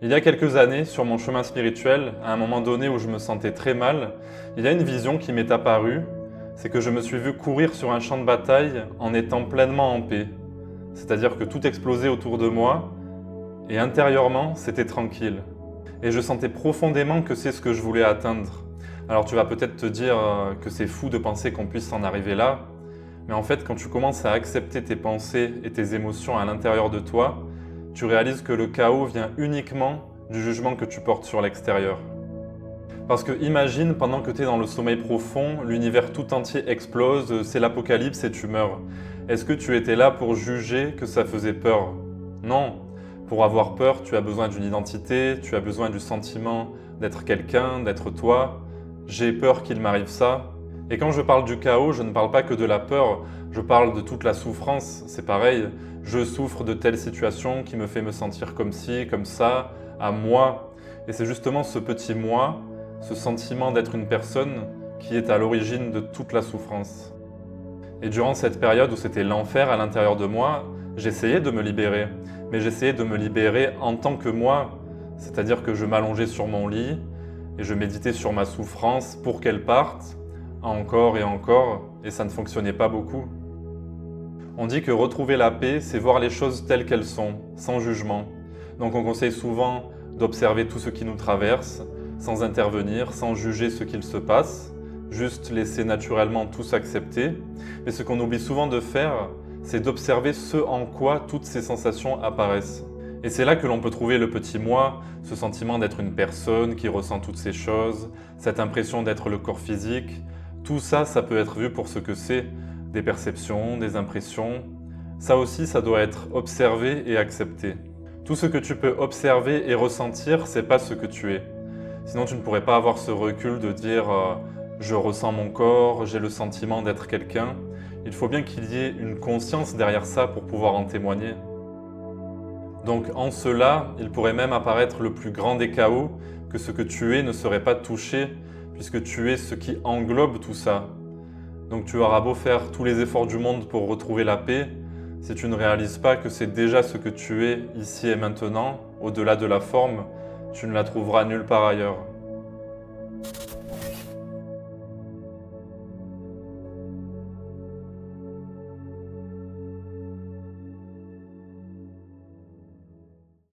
Il y a quelques années, sur mon chemin spirituel, à un moment donné où je me sentais très mal, il y a une vision qui m'est apparue, c'est que je me suis vu courir sur un champ de bataille en étant pleinement en paix. C'est-à-dire que tout explosait autour de moi, et intérieurement, c'était tranquille. Et je sentais profondément que c'est ce que je voulais atteindre. Alors tu vas peut-être te dire que c'est fou de penser qu'on puisse en arriver là, mais en fait, quand tu commences à accepter tes pensées et tes émotions à l'intérieur de toi, tu réalises que le chaos vient uniquement du jugement que tu portes sur l'extérieur. Parce que imagine, pendant que tu es dans le sommeil profond, l'univers tout entier explose, c'est l'apocalypse et tu meurs. Est-ce que tu étais là pour juger que ça faisait peur? Non. Pour avoir peur, tu as besoin d'une identité, tu as besoin du sentiment d'être quelqu'un, d'être toi. J'ai peur qu'il m'arrive ça. Et quand je parle du chaos, je ne parle pas que de la peur, je parle de toute la souffrance, c'est pareil. Je souffre de telle situation qui me fait me sentir comme ci, comme ça, à moi. Et c'est justement ce petit moi, ce sentiment d'être une personne, qui est à l'origine de toute la souffrance. Et durant cette période où c'était l'enfer à l'intérieur de moi, j'essayais de me libérer. Mais j'essayais de me libérer en tant que moi. C'est-à-dire que je m'allongeais sur mon lit et je méditais sur ma souffrance pour qu'elle parte, encore et ça ne fonctionnait pas beaucoup. On dit que retrouver la paix, c'est voir les choses telles qu'elles sont, sans jugement. Donc on conseille souvent d'observer tout ce qui nous traverse, sans intervenir, sans juger ce qu'il se passe, juste laisser naturellement tout s'accepter. Mais ce qu'on oublie souvent de faire, c'est d'observer ce en quoi toutes ces sensations apparaissent. Et c'est là que l'on peut trouver le petit moi, ce sentiment d'être une personne qui ressent toutes ces choses, cette impression d'être le corps physique. Tout ça, ça peut être vu pour ce que c'est, des perceptions, des impressions. Ça aussi, ça doit être observé et accepté. Tout ce que tu peux observer et ressentir, c'est pas ce que tu es. Sinon, tu ne pourrais pas avoir ce recul de dire je ressens mon corps, j'ai le sentiment d'être quelqu'un. Il faut bien qu'il y ait une conscience derrière ça pour pouvoir en témoigner. Donc en cela, il pourrait même apparaître le plus grand des chaos, que ce que tu es ne serait pas touché, puisque tu es ce qui englobe tout ça. Donc tu auras beau faire tous les efforts du monde pour retrouver la paix, si tu ne réalises pas que c'est déjà ce que tu es ici et maintenant, au-delà de la forme, tu ne la trouveras nulle part ailleurs.